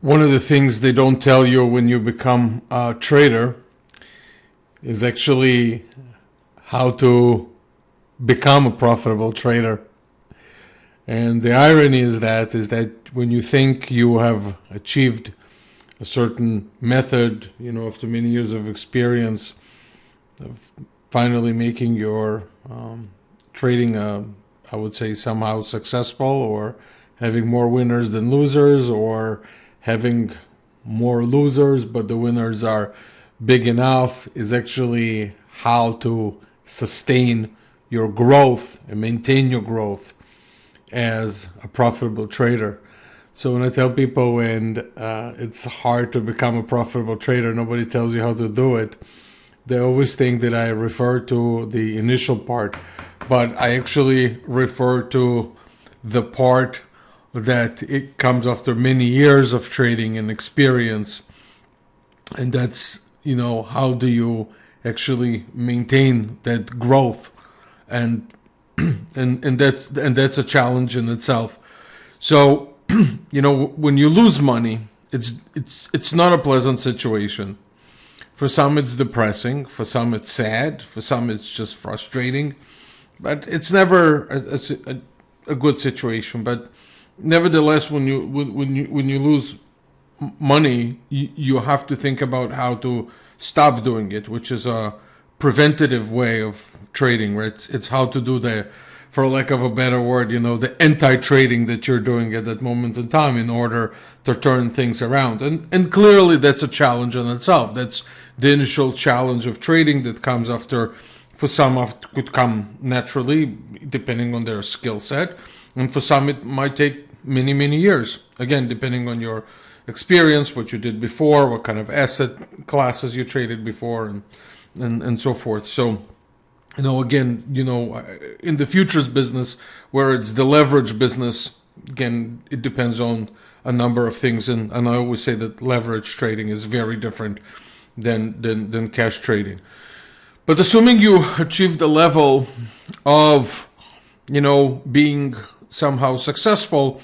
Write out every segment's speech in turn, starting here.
One of the things they don't tell you when you become a trader is actually how to become a profitable trader. And the irony is that when you think you have achieved a certain method, after many years of experience of finally making your trading, I would say, somehow successful, or having more winners than losers, or having more losers but the winners are big enough, is actually how to sustain your growth and maintain your growth as a profitable trader. So when I tell people, and it's hard to become a profitable trader, nobody tells you how to do it, they always think that I refer to the initial part, but I actually refer to the part that it comes after many years of trading and experience. And that's, how do you actually maintain that growth? And that's a challenge in itself. So, when you lose money, it's not a pleasant situation. For some it's depressing, for some it's sad, for some it's just frustrating, but it's never a good situation. But nevertheless, when you lose money, you have to think about how to stop doing it, which is a preventative way of trading, right? It's how to do for lack of a better word, the anti-trading that you're doing at that moment in time in order to turn things around. And clearly that's a challenge in itself. That's the initial challenge of trading that comes after. For some, it could come naturally, depending on their skill set. And for some, it might take many, many years. Again, depending on your experience, what you did before, what kind of asset classes you traded before, and so forth. So, again, in the futures business, where it's the leverage business, again, it depends on a number of things. And I always say that leverage trading is very different than cash trading. But assuming you achieved a level of, being somehow successful,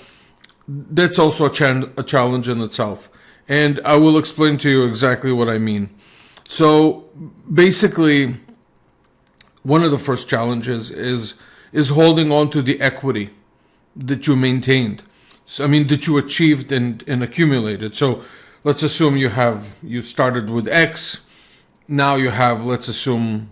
that's also a challenge in itself. And I will explain to you exactly what I mean. So basically, one of the first challenges is holding on to the equity that you maintained. So, that you achieved and accumulated. So let's assume you started with X. Now you have, let's assume,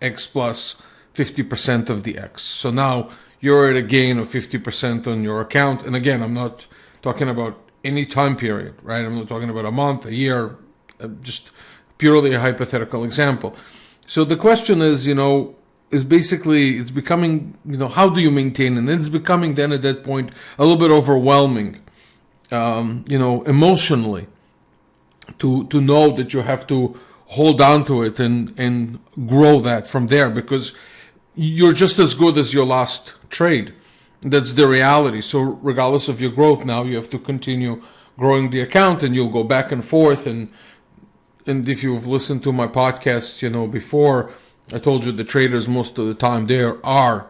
X plus 50% of the X. So now you're at a gain of 50% on your account. And again, I'm not talking about any time period, right? I'm not talking about a month, a year, just purely a hypothetical example. So the question is, is basically, it's becoming, how do you maintain? And it's becoming then at that point a little bit overwhelming, emotionally, to know that you have to hold on to it and grow that from there, because you're just as good as your last trade. That's the reality. So regardless of your growth, now you have to continue growing the account, and you'll go back and forth. And if you've listened to my podcast, before, I told you the traders most of the time they are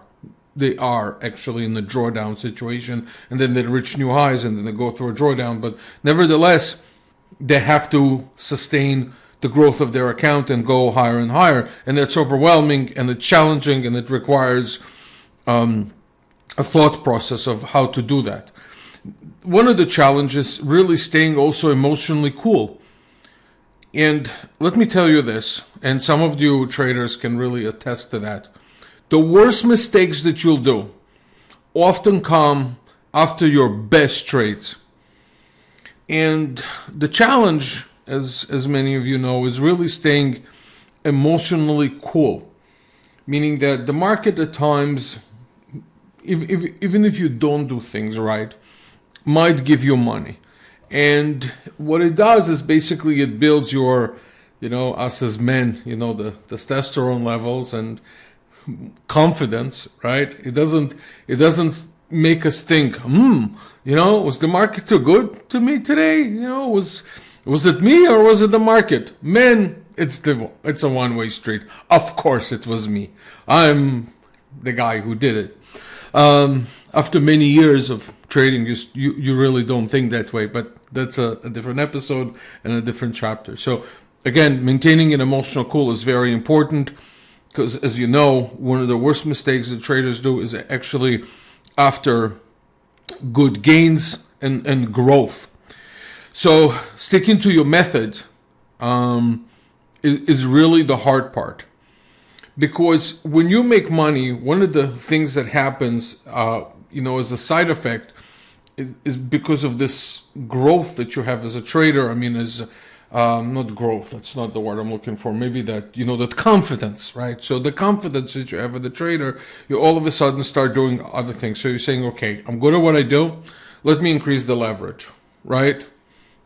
actually in the drawdown situation, and then they reach new highs and then they go through a drawdown. But nevertheless, they have to sustain the growth of their account and go higher and higher. And it's overwhelming, and it's challenging, and it requires a thought process of how to do that. One of the challenges really staying also emotionally cool. And let me tell you this, and some of you traders can really attest to that. The worst mistakes that you'll do often come after your best trades. And the challenge, as many of you know, is really staying emotionally cool. Meaning that the market at times, even if you don't do things right, might give you money. And what it does is basically it builds your, us as men, the testosterone levels and confidence, right? It doesn't make us think, was the market too good to me today? Was it me or was it the market? Men, it's a one-way street. Of course it was me. I'm the guy who did it. after many years of trading, you really don't think that way. But that's a different episode and a different chapter. So again, maintaining an emotional cool is very important, because as you know, one of the worst mistakes that traders do is actually after good gains and growth. So sticking to your method is really the hard part. Because when you make money, one of the things that happens, as a side effect, is because of this growth that you have as a trader. I mean, not growth, that's not the word I'm looking for. Maybe that confidence, right? So the confidence that you have as a trader, you all of a sudden start doing other things. So you're saying, okay, I'm good at what I do. Let me increase the leverage, right?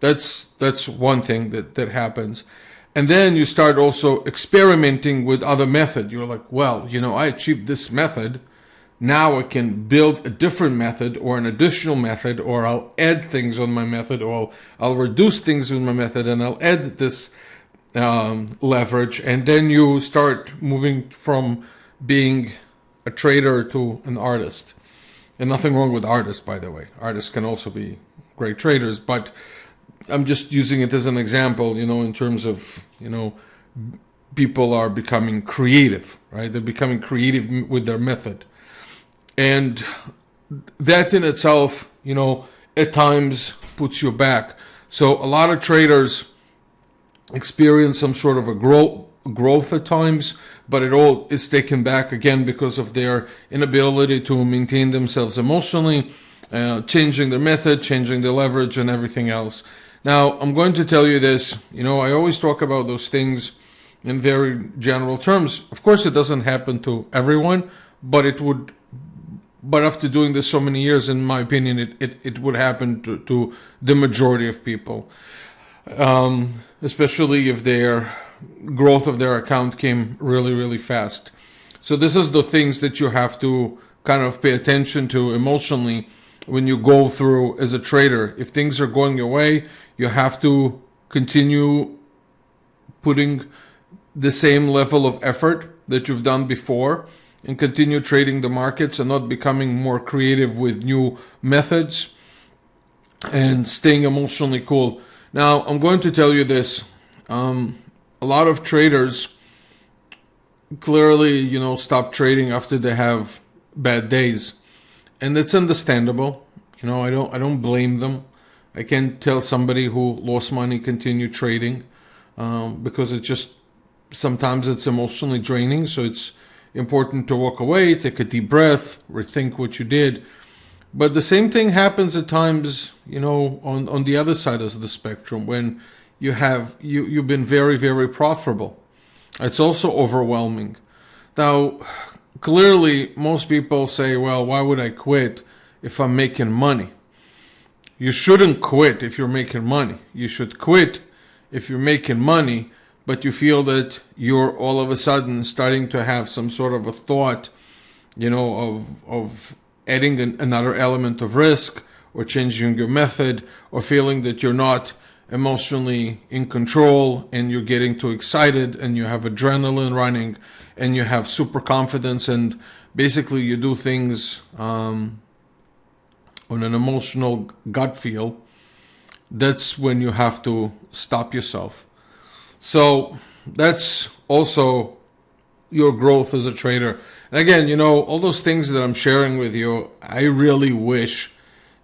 That's one thing that happens. And then you start also experimenting with other method. You're like, well, I achieved this method. Now I can build a different method or an additional method, or I'll add things on my method, or I'll reduce things in my method, and I'll add this leverage. And then you start moving from being a trader to an artist. And nothing wrong with artists, by the way. Artists can also be great traders, but I'm just using it as an example, in terms of, people are becoming creative, right? They're becoming creative with their method. And that in itself, at times puts you back. So a lot of traders experience some sort of a growth at times, but it all is taken back again because of their inability to maintain themselves emotionally, changing their method, changing their leverage, and everything else. Now, I'm going to tell you this, I always talk about those things in very general terms. Of course, it doesn't happen to everyone, but it would. But after doing this so many years, in my opinion, it would happen to the majority of people, especially if their growth of their account came really, really fast. So this is the things that you have to kind of pay attention to emotionally when you go through as a trader. If things are going your way, you have to continue putting the same level of effort that you've done before and continue trading the markets and not becoming more creative with new methods and staying emotionally cool. Now, I'm going to tell you this. A lot of traders clearly, stop trading after they have bad days. And it's understandable. I don't blame them. I can't tell somebody who lost money continue trading because sometimes it's emotionally draining. So it's important to walk away, take a deep breath, rethink what you did. But the same thing happens at times, on the other side of the spectrum when you've been very, very profitable. It's also overwhelming. Now, clearly, most people say, well, why would I quit if I'm making money? You shouldn't quit if you're making money. You should quit if you're making money, but you feel that you're all of a sudden starting to have some sort of a thought, of adding another element of risk or changing your method, or feeling that you're not emotionally in control and you're getting too excited and you have adrenaline running and you have super confidence and basically you do things on an emotional gut feel. That's when you have to stop yourself. So that's also your growth as a trader. And again, all those things that I'm sharing with you, I really wish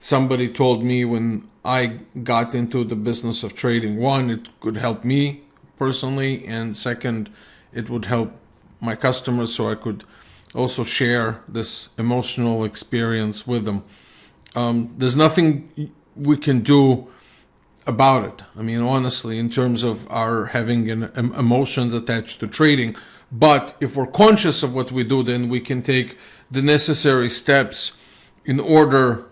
somebody told me when I got into the business of trading. One, it could help me personally, and second, it would help my customers so I could also share this emotional experience with them. There's nothing we can do about it. I mean, honestly, in terms of our having emotions attached to trading. But if we're conscious of what we do, then we can take the necessary steps in order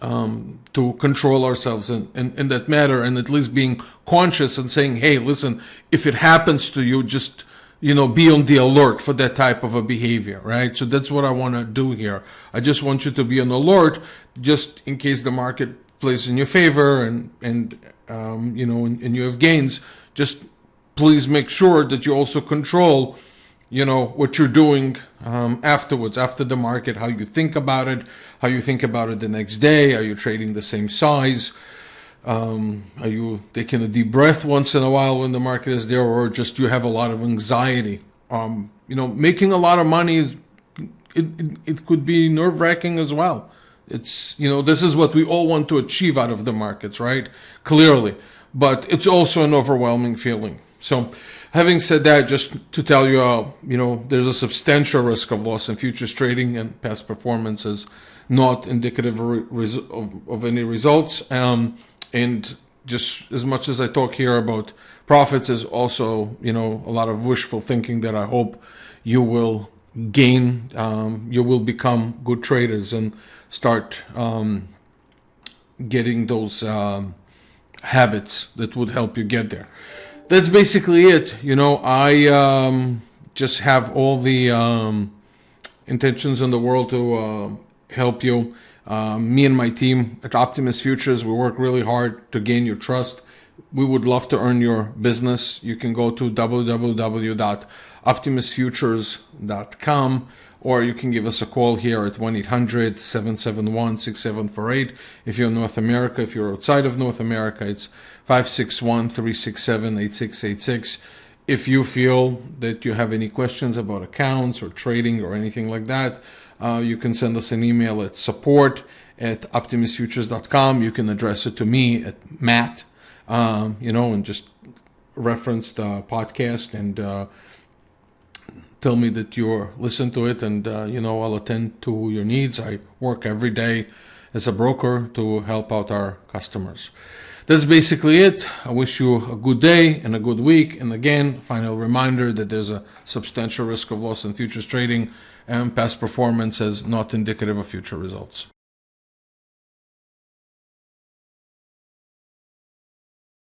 to control ourselves in that matter, and at least being conscious and saying, hey, listen, if it happens to you, just be on the alert for that type of a behavior, right? So that's what I want to do here. I just want you to be on alert just in case the market plays in your favor and you have gains. Just please make sure that you also control what you're doing afterwards, after the market, how you think about it, how you think about it the next day. Are you trading the same size? Are you taking a deep breath once in a while when the market is there, or just you have a lot of anxiety? Making a lot of money it could be nerve-wracking as well. It's this is what we all want to achieve out of the markets, right? Clearly, but it's also an overwhelming feeling. So, having said that, just to tell you, there's a substantial risk of loss in futures trading, and past performance is not indicative of any results. And just as much as I talk here about profits, is also a lot of wishful thinking that I hope you will gain. You will become good traders and start getting those habits that would help you get there. That's basically it. I just have all the intentions in the world to help you. Me and my team at Optimus Futures, we work really hard to gain your trust. We would love to earn your business. You can go to www.optimusfutures.com, or you can give us a call here at 1-800-771-6748. If you're in North America, if you're outside of North America, it's 561-367-8686. If you feel that you have any questions about accounts or trading or anything like that, you can send us an email at support@optimusfutures.com. You can address it to me at Matt, and just reference the podcast and tell me that you listen to it, and I'll attend to your needs. I work every day as a broker to help out our customers. That's basically it. I wish you a good day and a good week. And again, final reminder that there's a substantial risk of loss in futures trading, and past performance is not indicative of future results.